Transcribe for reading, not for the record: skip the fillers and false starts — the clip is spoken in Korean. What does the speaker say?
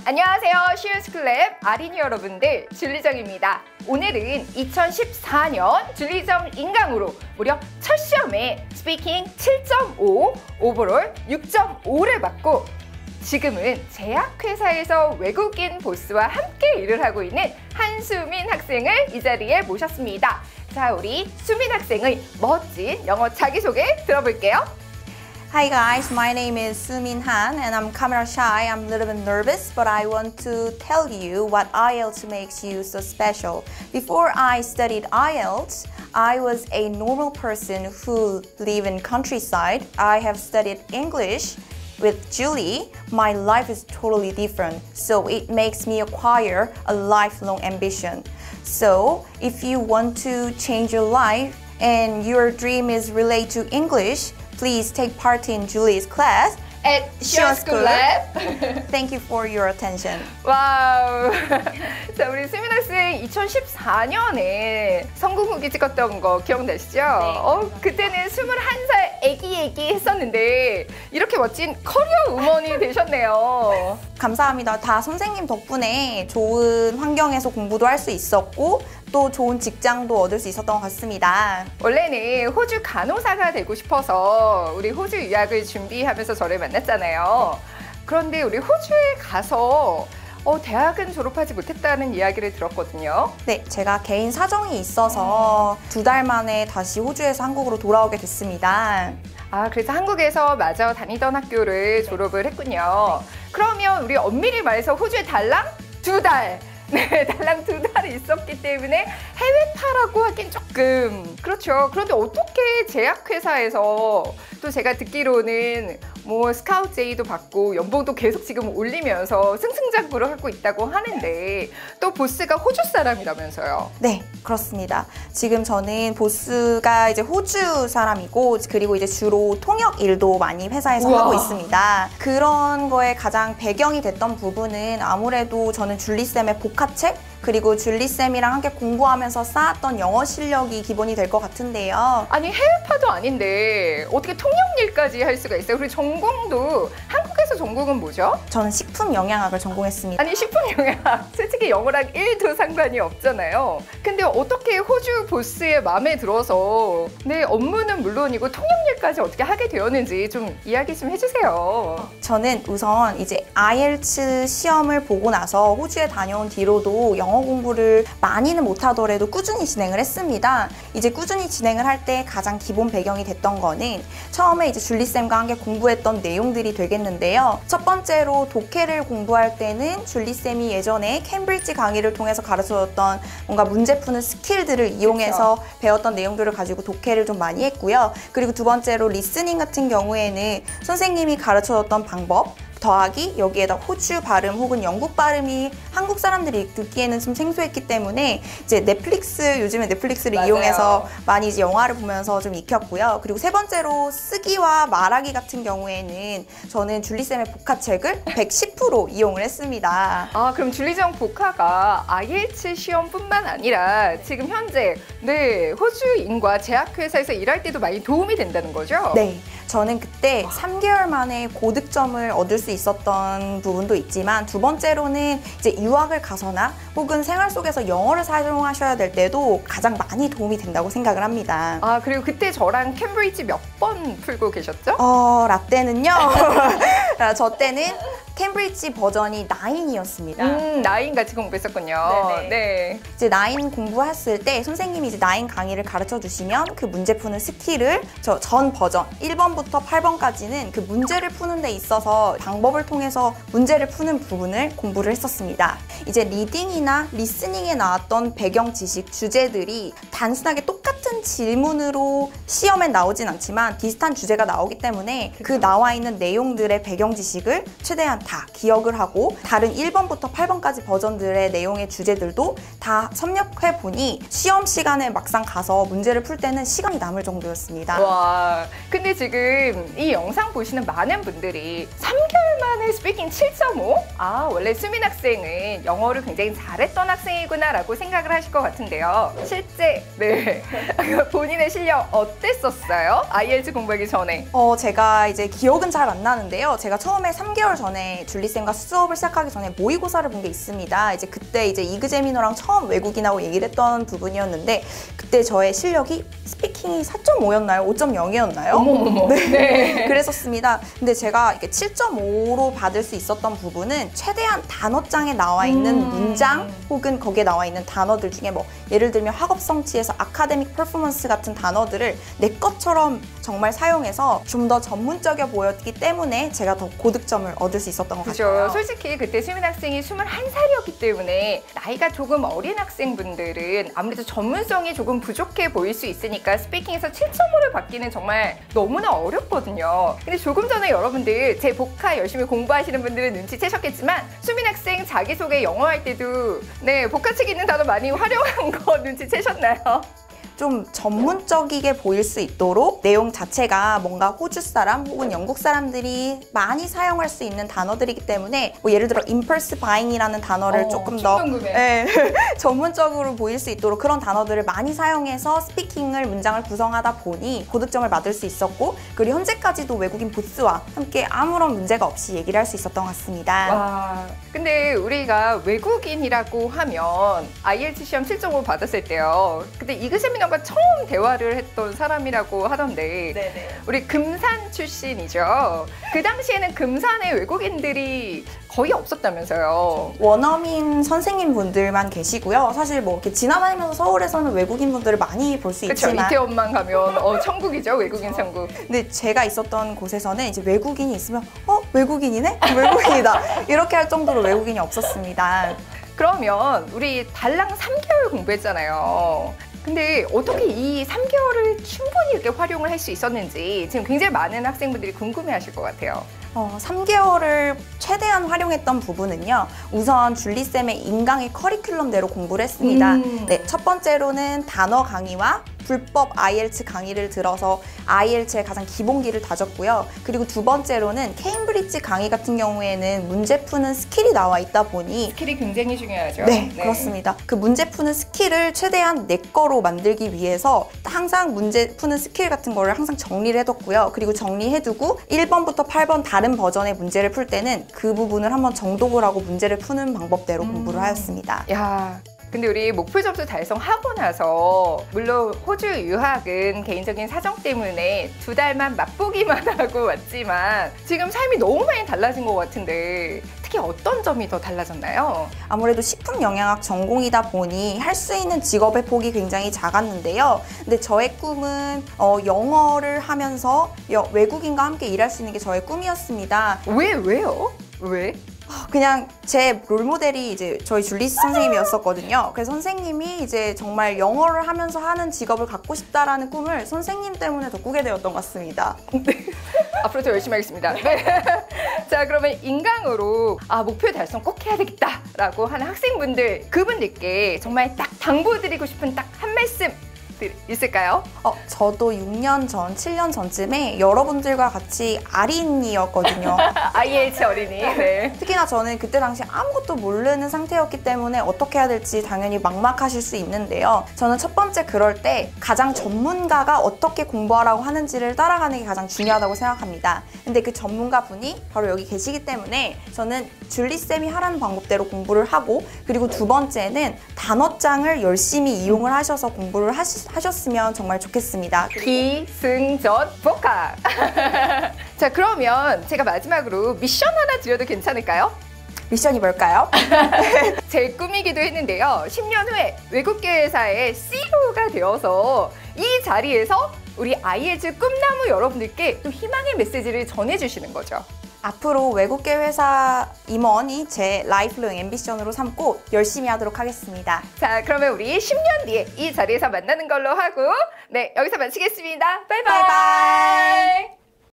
안녕하세요. 시윤스쿨랩 아린이 여러분들, 줄리정입니다. 오늘은 2014년 줄리정 인강으로 무려 첫 시험에 스피킹 7.5, 오버롤 6.5를 받고 지금은 제약회사에서 외국인 보스와 함께 일을 하고 있는 한수민 학생을 이 자리에 모셨습니다. 자, 우리 수민 학생의 멋진 영어 자기소개 들어볼게요. Hi guys, my name is Sumin Han and I'm camera shy. I'm a little bit nervous, but I want to tell you what IELTS makes you so special. Before I studied IELTS, I was a normal person who lived in countryside. I have studied English with Julie. My life is totally different, so it makes me acquire a lifelong ambition. So if you want to change your life and your dream is related to English, please take part in Julie's class at 시윤스쿨랩. Thank you for your attention. 와우. 자, 우리 수민 학생 2014년에 성공 후기 찍었던 거 기억나시죠? 네. 그때는 21살 애기 했었는데 이렇게 멋진 커리어 우먼이 되셨네요. 감사합니다. 다 선생님 덕분에 좋은 환경에서 공부도 할 수 있었고 또 좋은 직장도 얻을 수 있었던 것 같습니다. 원래는 호주 간호사가 되고 싶어서 우리 호주 유학을 준비하면서 저를 만났잖아요. 그런데 우리 호주에 가서 대학은 졸업하지 못했다는 이야기를 들었거든요. 네, 제가 개인 사정이 있어서 2달 만에 다시 호주에서 한국으로 돌아오게 됐습니다. 아, 그래서 한국에서 마저 다니던 학교를 졸업을 했군요. 그러면 우리 엄밀히 말해서 호주에 달랑 2달. 네, 달랑 2달이 있었기 때문에 해외파라고 하긴 조금 그렇죠. 그런데 어떻게 제약회사에서 또 제가 듣기로는 뭐 스카우트 제의도 받고 연봉도 계속 지금 올리면서 승승장구를 하고 있다고 하는데 또 보스가 호주 사람이라면서요? 네, 그렇습니다. 지금 저는 보스가 이제 호주 사람이고 그리고 이제 주로 통역 일도 많이 회사에서 우와. 하고 있습니다. 그런 거에 가장 배경이 됐던 부분은 아무래도 저는 줄리쌤의 복화책 그리고 줄리쌤이랑 함께 공부하면서 쌓았던 영어 실력이 기본이 될 것 같은데요. 아니, 해외파도 아닌데 어떻게 통역일까지 할 수가 있어요? 그리고 전공도 한국에서 전공은 뭐죠? 저는 식품 영양학을 전공했습니다. 아니, 식품영양 솔직히 영어랑 1도 상관이 없잖아요. 근데 어떻게 호주 보스의 마음에 들어서 내 업무는 물론이고 통역일까지 어떻게 하게 되었는지 좀 이야기 좀 해주세요. 저는 우선 이제 IELTS 시험을 보고 나서 호주에 다녀온 뒤로도 영어 공부를 많이는 못하더라도 꾸준히 진행을 했습니다. 이제 꾸준히 진행을 할 때 가장 기본 배경이 됐던 거는 처음에 이제 줄리쌤과 함께 공부했던 내용들이 되겠는데요. 첫 번째로 독해를 공부할 때는 줄리쌤이 예전에 캠브리지 강의를 통해서 가르쳐줬던 뭔가 문제 푸는 스킬들을 이용해서 그쵸. 배웠던 내용들을 가지고 독해를 좀 많이 했고요. 그리고 두 번째로 리스닝 같은 경우에는 선생님이 가르쳐줬던 방법 더하기 여기에다 호주 발음 혹은 영국 발음이 한국 사람들이 듣기에는 좀 생소했기 때문에 이제 요즘에 넷플릭스를 맞아요. 이용해서 많이 이제 영화를 보면서 좀 익혔고요. 그리고 세 번째로 쓰기와 말하기 같은 경우에는 저는 줄리쌤의 복화책을 110% 이용을 했습니다. 아, 그럼 줄리정 복화가 IELTS 시험뿐만 아니라 지금 현재 호주인과 제약회사에서 일할 때도 많이 도움이 된다는 거죠? 네. 저는 그때 3개월 만에 고득점을 얻을 수 있었던 부분도 있지만 두 번째로는 이제 유학을 가서나 혹은 생활 속에서 영어를 사용하셔야 될 때도 가장 많이 도움이 된다고 생각을 합니다. 아, 그리고 그때 저랑 캠브리지 몇 번 풀고 계셨죠? 라떼는요. 저 때는 캠브리지 버전이 9이었습니다. 9 같이 공부했었군요. 네네. 네. 이제 9 공부했을 때 선생님이 이제 9 강의를 가르쳐 주시면 그 문제 푸는 스킬을 전 버전 1번부터 8번까지는 그 문제를 푸는 데 있어서 방법을 통해서 문제를 푸는 부분을 공부를 했었습니다. 이제 리딩이나 리스닝에 나왔던 배경 지식 주제들이 단순하게 똑같은 질문으로 시험에 나오진 않지만 비슷한 주제가 나오기 때문에 그 나와 있는 내용들의 배경 지식을 최대한 다 기억을 하고 다른 1번부터 8번까지 버전들의 내용의 주제들도 다 섭렵해 보니 시험 시간에 막상 가서 문제를 풀 때는 시간이 남을 정도였습니다. 와, 근데 지금 이 영상 보시는 많은 분들이 3개월 만에 스피킹 7.5? 아, 원래 수민 학생은 영어를 굉장히 잘했던 학생이구나라고 생각을 하실 것 같은데요. 실제 본인의 실력 어땠었어요? IELTS 공부하기 전에. 제가 이제 기억은 잘 안 나는데요. 제가 처음에 3개월 전에 줄리쌤과 수업을 시작하기 전에 모의고사를 본 게 있습니다. 이제 그때 이제 이그제미너랑 처음 외국인하고 얘기를 했던 부분이었는데 그때 저의 실력이 스피킹이 4.5였나요? 5.0이었나요? 어머머머. 네. 그랬었습니다. 근데 제가 이렇게 7.5로 받을 수 있었던 부분은 최대한 단어장에 나와 있는 문장 혹은 거기에 나와 있는 단어들 중에 뭐 예를 들면 학업 성취에서 아카데믹 퍼포먼스 같은 단어들을 내 것처럼 정말 사용해서 좀 더 전문적이어 보였기 때문에 제가 더 고득점을 얻을 수 있었던 것 같아요. 솔직히 그때 수민 학생이 21살이었기 때문에 나이가 조금 어린 학생분들은 아무래도 전문성이 조금 부족해 보일 수 있으니까 스피킹에서 7.5를 받기는 정말 너무나 어렵거든요. 근데 조금 전에 여러분들 제 복화 열심히 공부하시는 분들은 눈치채셨겠지만 수민 학생 자기소개 영어 할 때도 복화책에 있는 단어 많이 활용한 거 눈치채셨나요? 좀 전문적이게 보일 수 있도록 내용 자체가 뭔가 호주 사람 혹은 영국 사람들이 많이 사용할 수 있는 단어들이기 때문에 뭐 예를 들어 impulse buying이라는 단어를 조금 더 전문적으로 보일 수 있도록 그런 단어들을 많이 사용해서 스피킹을 문장을 구성하다 보니 고득점을 받을 수 있었고 그리고 현재까지도 외국인 보스와 함께 아무런 문제가 없이 얘기를 할 수 있었던 것 같습니다. 와, 근데 우리가 외국인이라고 하면 IELTS 시험 7.5 받았을 때요. 근데 이그세미너가 처음 대화를 했던 사람이라고 하던데 네네. 우리 금산 출신이죠. 그 당시에는 금산에 외국인들이 거의 없었다면서요. 원어민 선생님 분들만 계시고요. 사실 뭐 이렇게 지나다니면서 서울에서는 외국인 분들을 많이 볼 수 그렇죠. 있지만 이태원만 가면 천국이죠. 외국인 천국. 근데 제가 있었던 곳에서는 이제 외국인이 있으면 외국인이네? 외국인이다. 이렇게 할 정도로 외국인이 없었습니다. 그러면 우리 달랑 3개월 공부했잖아요. 근데 어떻게 이 3개월을 충분히 이렇게 활용을 할 수 있었는지 지금 굉장히 많은 학생분들이 궁금해하실 것 같아요. 3개월을 최대한 활용했던 부분은요. 우선 줄리쌤의 인강의 커리큘럼대로 공부를 했습니다. 네, 첫 번째로는 단어 강의와 불법 IELTS 강의를 들어서 IELTS의 가장 기본기를 다졌고요. 그리고 두 번째로는 케임브리지 강의 같은 경우에는 문제 푸는 스킬이 나와 있다 보니 스킬이 굉장히 중요하죠. 네, 그렇습니다. 그 문제 푸는 스킬을 최대한 내 거로 만들기 위해서 항상 문제 푸는 스킬 같은 거를 항상 정리를 해뒀고요. 그리고 정리해두고 1번부터 8번 다른 버전의 문제를 풀 때는 그 부분을 한번 정독을 하고 문제를 푸는 방법대로 공부를 하였습니다. 야. 근데 우리 목표 점수 달성하고 나서 물론 호주 유학은 개인적인 사정 때문에 2달만 맛보기만 하고 왔지만 지금 삶이 너무 많이 달라진 것 같은데 특히 어떤 점이 더 달라졌나요? 아무래도 식품영양학 전공이다 보니 할 수 있는 직업의 폭이 굉장히 작았는데요. 근데 저의 꿈은 영어를 하면서 외국인과 함께 일할 수 있는 게 저의 꿈이었습니다. 왜요? 왜? 그냥 제 롤모델이 이제 저희 줄리스 선생님이었었거든요. 그래서 선생님이 이제 정말 영어를 하면서 하는 직업을 갖고 싶다라는 꿈을 선생님 때문에 더 꾸게 되었던 것 같습니다. 네. 앞으로 더 열심히 하겠습니다. 네. 자, 그러면 인강으로 목표 달성 꼭 해야 되겠다라고 하는 학생분들, 그분들께 정말 딱 당부드리고 싶은 딱 한 말씀 있을까요? 저도 6년 전, 7년 전쯤에 여러분들과 같이 아린이었거든요. IELTS 어린이. 네. 특히나 저는 그때 당시 아무것도 모르는 상태였기 때문에 어떻게 해야 될지 당연히 막막하실 수 있는데요. 저는 첫 번째 그럴 때 가장 전문가가 어떻게 공부하라고 하는지를 따라가는 게 가장 중요하다고 생각합니다. 근데 그 전문가분이 바로 여기 계시기 때문에 저는 줄리쌤이 하라는 방법대로 공부를 하고 그리고 두 번째는 단어장을 열심히 이용을 하셔서 공부를 하셨으면 정말 좋겠습니다. 기승전 복학! 자, 그러면 제가 마지막으로 미션 하나 드려도 괜찮을까요? 미션이 뭘까요? 제 꿈이기도 했는데요. 10년 후에 외국계 회사의 CEO가 되어서 이 자리에서 우리 IELTS 꿈나무 여러분들께 또 희망의 메시지를 전해주시는 거죠. 앞으로 외국계 회사 임원이 제 라이프롱 앰비션으로 삼고 열심히 하도록 하겠습니다. 자, 그러면 우리 10년 뒤에 이 자리에서 만나는 걸로 하고 여기서 마치겠습니다. 바이바이. 바이바이.